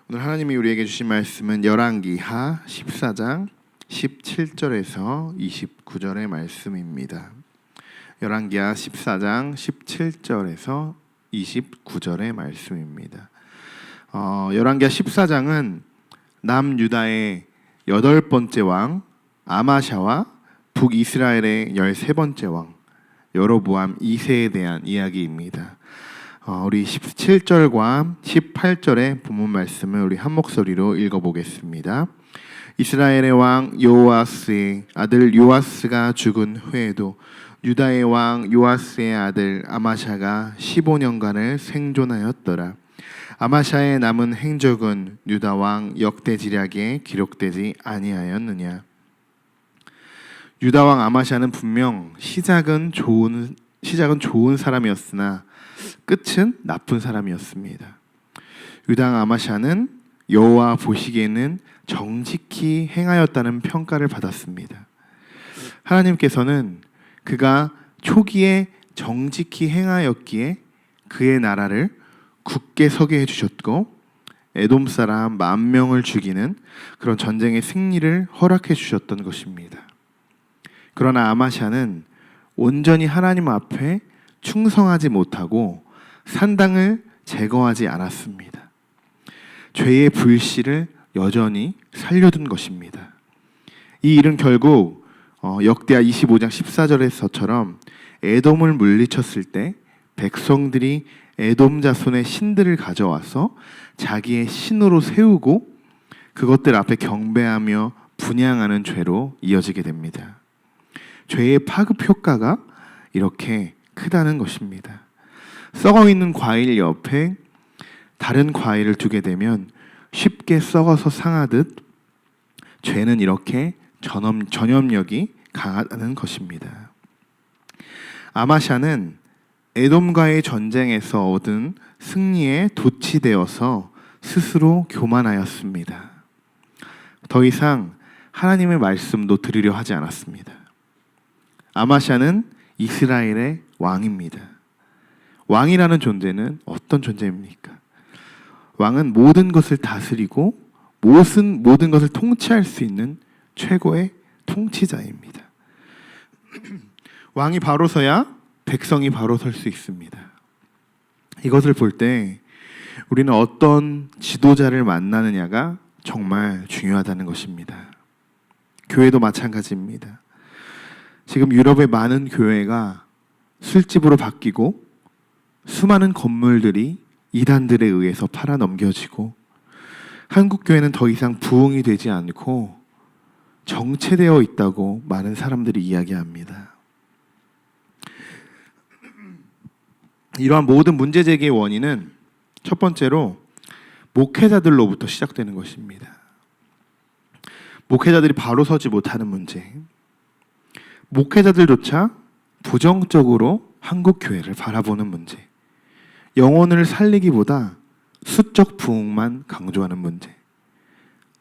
오늘 하나님이 우리에게 주신 말씀은 열왕기하 14장 17절에서 29절의 말씀입니다. 열왕기하 14장 17절에서 29절의 말씀입니다. 열왕기하 14장은 남유다의 8번째 왕 아마샤와 북이스라엘의 13번째 왕 여로보암 2세에 대한 이야기입니다. 우리 17절과 18절의 본문 말씀을 우리 한 목소리로 읽어보겠습니다. 이스라엘의 왕 요아스의 아들 요아스가 죽은 후에도 유다의 왕 요아스의 아들 아마샤가 15년간을 생존하였더라. 아마샤의 남은 행적은 유다 왕 역대지략에 기록되지 아니하였느냐. 유다 왕 아마샤는 분명 시작은 좋은 사람이었으나 끝은 나쁜 사람이었습니다. 유다 아마샤는 여호와 보시기에는 정직히 행하였다는 평가를 받았습니다. 하나님께서는 그가 초기에 정직히 행하였기에 그의 나라를 굳게 서게 해주셨고 에돔 사람 10,000명을 죽이는 그런 전쟁의 승리를 허락해 주셨던 것입니다. 그러나 아마샤는 온전히 하나님 앞에 충성하지 못하고 산당을 제거하지 않았습니다. 죄의 불씨를 여전히 살려둔 것입니다. 이 일은 결국 역대하 25장 14절에서처럼 에돔을 물리쳤을 때 백성들이 에돔 자손의 신들을 가져와서 자기의 신으로 세우고 그것들 앞에 경배하며 분향하는 죄로 이어지게 됩니다. 죄의 파급 효과가 이렇게 크다는 것입니다. 썩어있는 과일 옆에 다른 과일을 두게 되면 쉽게 썩어서 상하듯 죄는 이렇게 전염력이 강하다는 것입니다. 아마샤는 에돔과의 전쟁에서 얻은 승리에 도취되어서 스스로 교만하였습니다. 더 이상 하나님의 말씀도 들으려 하지 않았습니다. 아마샤는 이스라엘의 왕입니다. 왕이라는 존재는 어떤 존재입니까? 왕은 모든 것을 다스리고 모든 것을 통치할 수 있는 최고의 통치자입니다. 왕이 바로 서야 백성이 바로 설 수 있습니다. 이것을 볼 때 우리는 어떤 지도자를 만나느냐가 정말 중요하다는 것입니다. 교회도 마찬가지입니다. 지금 유럽의 많은 교회가 술집으로 바뀌고 수많은 건물들이 이단들에 의해서 팔아 넘겨지고 한국 교회는 더 이상 부흥이 되지 않고 정체되어 있다고 많은 사람들이 이야기합니다. 이러한 모든 문제 제기의 원인은 첫 번째로 목회자들로부터 시작되는 것입니다. 목회자들이 바로 서지 못하는 문제. 목회자들조차 부정적으로 한국 교회를 바라보는 문제. 영혼을 살리기보다 수적 부흥만 강조하는 문제.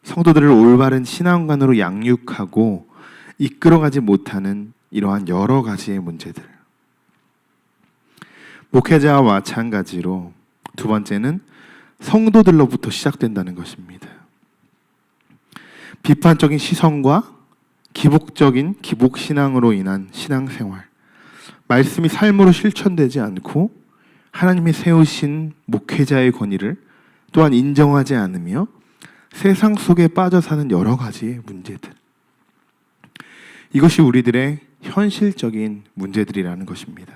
성도들을 올바른 신앙관으로 양육하고 이끌어가지 못하는 이러한 여러 가지의 문제들. 목회자와 마찬가지로 두 번째는 성도들로부터 시작된다는 것입니다. 비판적인 시선과 기복적인 기복신앙으로 인한 신앙생활, 말씀이 삶으로 실천되지 않고 하나님이 세우신 목회자의 권위를 또한 인정하지 않으며 세상 속에 빠져 사는 여러 가지의 문제들. 이것이 우리들의 현실적인 문제들이라는 것입니다.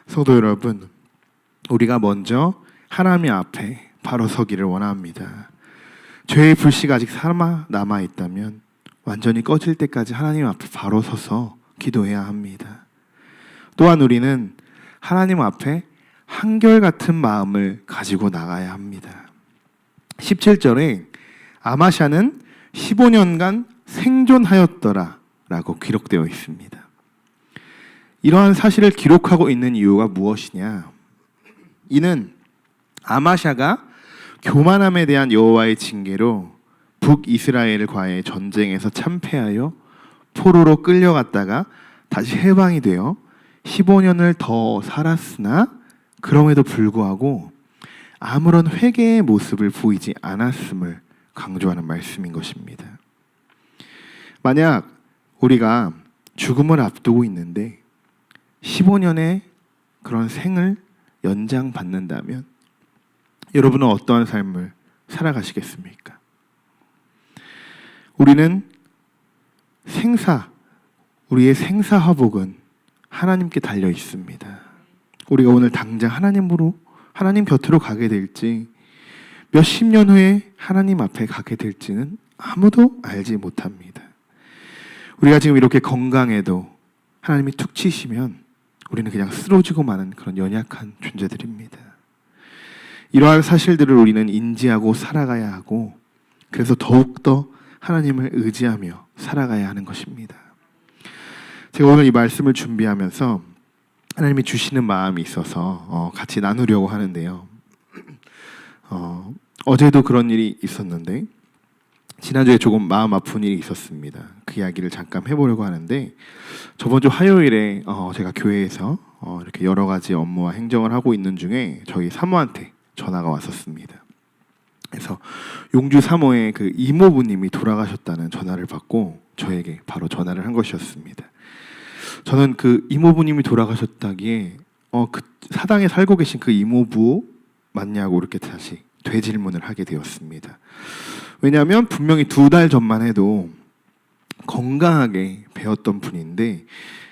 성도 여러분, 우리가 먼저 하나님 앞에 바로 서기를 원합니다. 죄의 불씨가 아직 남아있다면 완전히 꺼질 때까지 하나님 앞에 바로 서서 기도해야 합니다. 또한 우리는 하나님 앞에 한결같은 마음을 가지고 나가야 합니다. 17절에 아마샤는 15년간 생존하였더라 라고 기록되어 있습니다. 이러한 사실을 기록하고 있는 이유가 무엇이냐? 이는 아마샤가 교만함에 대한 여호와의 징계로 북이스라엘과의 전쟁에서 참패하여 포로로 끌려갔다가 다시 해방이 되어 15년을 더 살았으나 그럼에도 불구하고 아무런 회개의 모습을 보이지 않았음을 강조하는 말씀인 것입니다. 만약 우리가 죽음을 앞두고 있는데 15년의 그런 생을 연장받는다면 여러분은 어떠한 삶을 살아가시겠습니까? 우리의 생사화복은 하나님께 달려 있습니다. 우리가 오늘 당장 하나님 곁으로 가게 될지, 몇십 년 후에 하나님 앞에 가게 될지는 아무도 알지 못합니다. 우리가 지금 이렇게 건강해도 하나님이 툭 치시면 우리는 그냥 쓰러지고 마는 그런 연약한 존재들입니다. 이러한 사실들을 우리는 인지하고 살아가야 하고, 그래서 더욱더 하나님을 의지하며 살아가야 하는 것입니다. 제가 오늘 이 말씀을 준비하면서 하나님이 주시는 마음이 있어서 같이 나누려고 하는데요. 어제도 그런 일이 있었는데 지난주에 조금 마음 아픈 일이 있었습니다. 그 이야기를 잠깐 해보려고 하는데, 저번 주 화요일에 제가 교회에서 이렇게 여러 가지 업무와 행정을 하고 있는 중에 저희 사모한테 전화가 왔었습니다. 그래서 용주 사모의 그 이모부님이 돌아가셨다는 전화를 받고 저에게 바로 전화를 한 것이었습니다. 저는 그 이모부님이 돌아가셨다기에 그 사당에 살고 계신 그 이모부 맞냐고 이렇게 다시 되질문을 하게 되었습니다. 왜냐하면 분명히 2달 전만 해도 건강하게 배웠던 분인데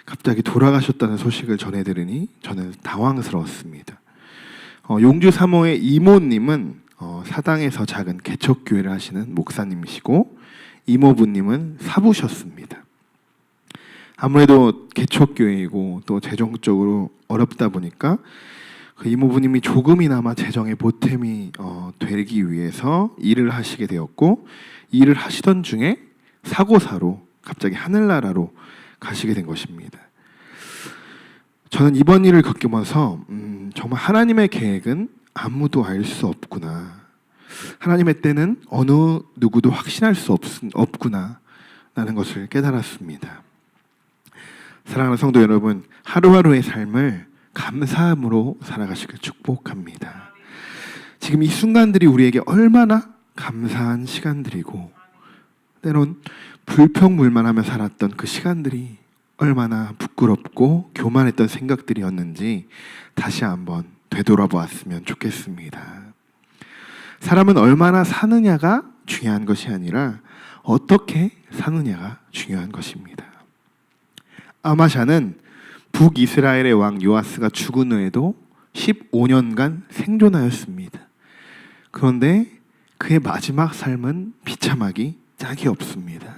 갑자기 돌아가셨다는 소식을 전해 들으니 저는 당황스러웠습니다. 용주 사모의 이모님은 사당에서 작은 개척교회를 하시는 목사님이시고, 이모부님은 사부셨습니다. 아무래도 개척교회이고 또 재정적으로 어렵다 보니까 그 이모부님이 조금이나마 재정에 보탬이 되기 위해서 일을 하시게 되었고, 일을 하시던 중에 사고사로 갑자기 하늘나라로 가시게 된 것입니다. 저는 이번 일을 겪으면서 정말 하나님의 계획은 아무도 알 수 없구나, 하나님의 때는 어느 누구도 확신할 수 없구나 라는 것을 깨달았습니다. 사랑하는 성도 여러분, 하루하루의 삶을 감사함으로 살아가시길 축복합니다. 지금 이 순간들이 우리에게 얼마나 감사한 시간들이고, 때론 불평불만하며 살았던 그 시간들이 얼마나 부끄럽고 교만했던 생각들이었는지 다시 한번 되돌아보았으면 좋겠습니다. 사람은 얼마나 사느냐가 중요한 것이 아니라 어떻게 사느냐가 중요한 것입니다. 아마샤는 북이스라엘의 왕 요아스가 죽은 후에도 15년간 생존하였습니다. 그런데 그의 마지막 삶은 비참하기 짝이 없습니다.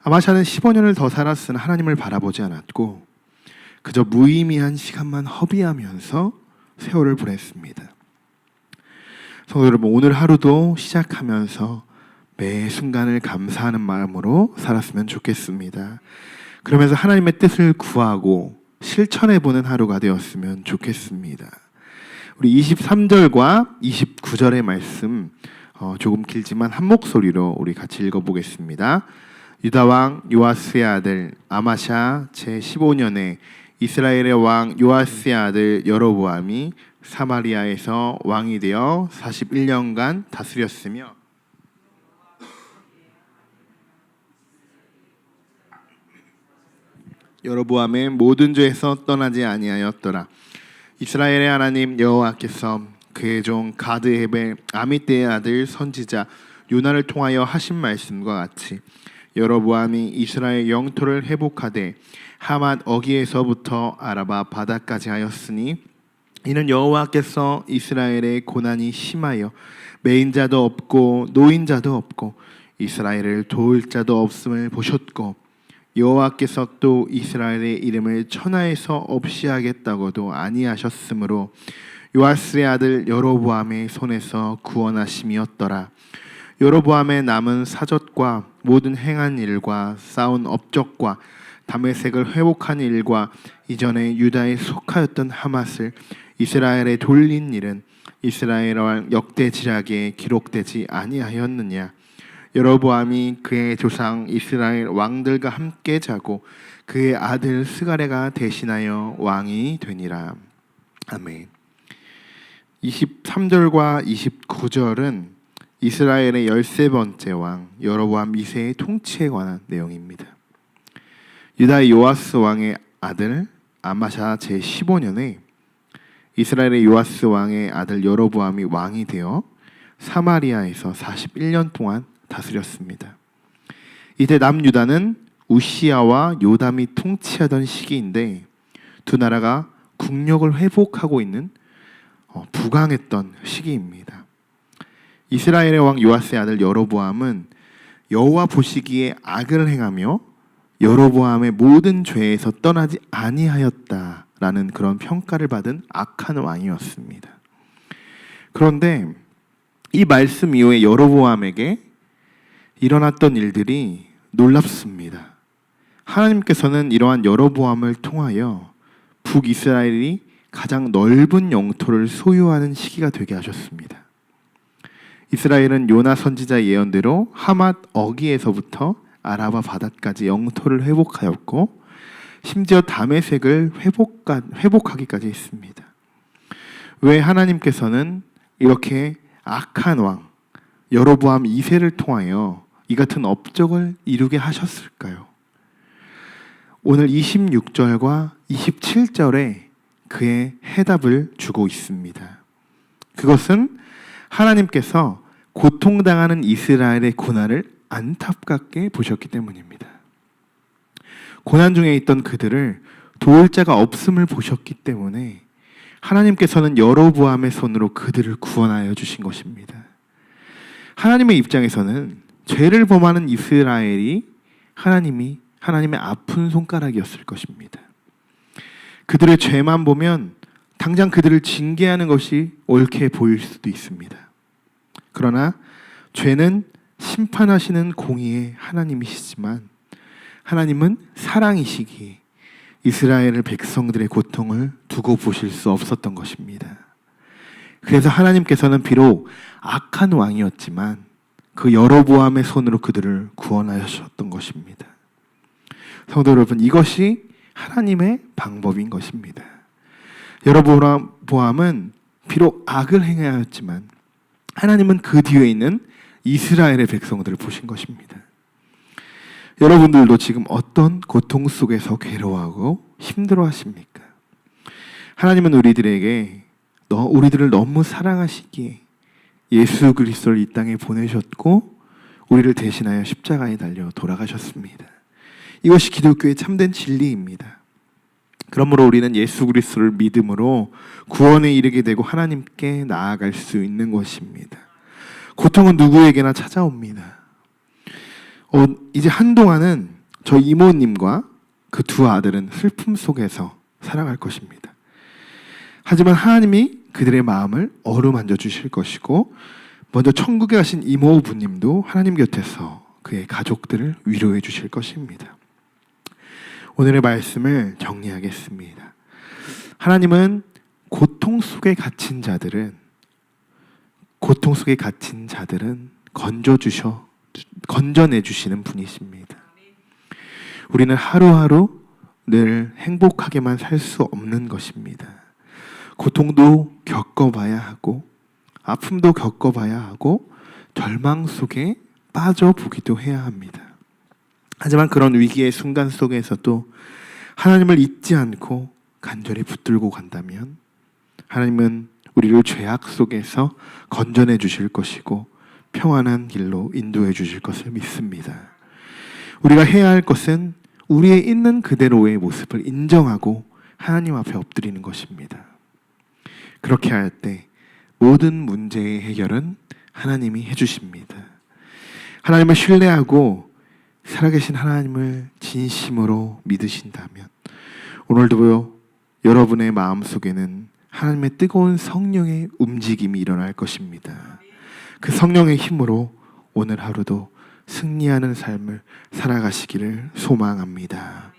아마샤는 15년을 더 살았으나 하나님을 바라보지 않았고 그저 무의미한 시간만 허비하면서 세월을 보냈습니다. 성도 여러분, 오늘 하루도 시작하면서 매 순간을 감사하는 마음으로 살았으면 좋겠습니다. 그러면서 하나님의 뜻을 구하고 실천해보는 하루가 되었으면 좋겠습니다. 우리 23절과 29절의 말씀 조금 길지만 한 목소리로 우리 같이 읽어보겠습니다. 유다왕 요아스의 아들 아마샤 제15년에 이스라엘의 왕 요아스의 아들 여로보암이 사마리아에서 왕이 되어 41년간 다스렸으며 여로보암의 모든 죄에서 떠나지 아니하였더라. 이스라엘의 하나님 여호와께서 그의 종 가드헤벨 아미떼의 아들 선지자 요나를 통하여 하신 말씀과 같이 여로보암이 이스라엘 영토를 회복하되 하맛 어기에서부터 아라바 바다까지 하였으니 이는 여호와께서 이스라엘의 고난이 심하여 매인자도 없고 노인자도 없고 이스라엘을 도울 자도 없음을 보셨고 여호와께서 또 이스라엘의 이름을 천하에서 없이 하겠다고도 아니하셨으므로 요아스의 아들 여로보암의 손에서 구원하심이었더라. 여로보암의 남은 사적과 모든 행한 일과 쌓은 업적과 다메섹을 회복한 일과 이전에 유다에 속하였던 하맛을 이스라엘에 돌린 일은 이스라엘 왕 역대 지략에 기록되지 아니하였느냐. 여로보암이 그의 조상 이스라엘 왕들과 함께 자고 그의 아들 스가랴가 대신하여 왕이 되니라. 아멘. 23절과 29절은 이스라엘의 13번째 왕 여로보암 2세의 통치에 관한 내용입니다. 유다의 요아스 왕의 아들 아마샤 제15년에 이스라엘의 요아스 왕의 아들 여로보암이 왕이 되어 사마리아에서 41년 동안 다스렸습니다. 이때 남유다는 우시야와 요담이 통치하던 시기인데 두 나라가 국력을 회복하고 있는 부강했던 시기입니다. 이스라엘의 왕 요아스의 아들 여로보암은 여호와 보시기에 악을 행하며 여로보암의 모든 죄에서 떠나지 아니하였다라는 그런 평가를 받은 악한 왕이었습니다. 그런데 이 말씀 이후에 여로보암에게 일어났던 일들이 놀랍습니다. 하나님께서는 이러한 여로보암을 통하여 북이스라엘이 가장 넓은 영토를 소유하는 시기가 되게 하셨습니다. 이스라엘은 요나 선지자의 예언대로 하맛 어기에서부터 아라바 바다까지 영토를 회복하였고 심지어 다메섹을 회복하기까지 했습니다. 왜 하나님께서는 이렇게 악한 왕 여로보암 2세를 통하여 이 같은 업적을 이루게 하셨을까요? 오늘 26절과 27절에 그의 해답을 주고 있습니다. 그것은 하나님께서 고통당하는 이스라엘의 고난을 안타깝게 보셨기 때문입니다. 고난 중에 있던 그들을 도울 자가 없음을 보셨기 때문에 하나님께서는 여로보암의 손으로 그들을 구원하여 주신 것입니다. 하나님의 입장에서는 죄를 범하는 이스라엘이 하나님의 아픈 손가락이었을 것입니다. 그들의 죄만 보면 당장 그들을 징계하는 것이 옳게 보일 수도 있습니다. 그러나 죄는 심판하시는 공의의 하나님이시지만 하나님은 사랑이시기에 이스라엘 백성들의 고통을 두고 보실 수 없었던 것입니다. 그래서 하나님께서는 비록 악한 왕이었지만 그 여로보암의 손으로 그들을 구원하셨던 것입니다. 성도 여러분, 이것이 하나님의 방법인 것입니다. 여로보암은 비록 악을 행하였지만 하나님은 그 뒤에 있는 이스라엘의 백성들을 보신 것입니다. 여러분들도 지금 어떤 고통 속에서 괴로워하고 힘들어하십니까? 하나님은 우리들을 너무 사랑하시기에 예수 그리스도를 이 땅에 보내셨고 우리를 대신하여 십자가에 달려 돌아가셨습니다. 이것이 기독교의 참된 진리입니다. 그러므로 우리는 예수 그리스도를 믿음으로 구원에 이르게 되고 하나님께 나아갈 수 있는 것입니다. 고통은 누구에게나 찾아옵니다. 이제 한동안은 저 이모님과 그 두 아들은 슬픔 속에서 살아갈 것입니다. 하지만 하나님이 그들의 마음을 어루만져 주실 것이고 먼저 천국에 가신 이모부님도 하나님 곁에서 그의 가족들을 위로해 주실 것입니다. 오늘의 말씀을 정리하겠습니다. 하나님은 고통 속에 갇힌 자들은 건져내 주시는 분이십니다. 우리는 하루하루 늘 행복하게만 살 수 없는 것입니다. 고통도 겪어봐야 하고 아픔도 겪어봐야 하고 절망 속에 빠져보기도 해야 합니다. 하지만 그런 위기의 순간 속에서도 하나님을 잊지 않고 간절히 붙들고 간다면 하나님은 우리를 죄악 속에서 건져내 주실 것이고 평안한 길로 인도해 주실 것을 믿습니다. 우리가 해야 할 것은 우리의 있는 그대로의 모습을 인정하고 하나님 앞에 엎드리는 것입니다. 그렇게 할 때 모든 문제의 해결은 하나님이 해주십니다. 하나님을 신뢰하고 살아계신 하나님을 진심으로 믿으신다면 오늘도 여러분의 마음속에는 하나님의 뜨거운 성령의 움직임이 일어날 것입니다. 그 성령의 힘으로 오늘 하루도 승리하는 삶을 살아가시기를 소망합니다.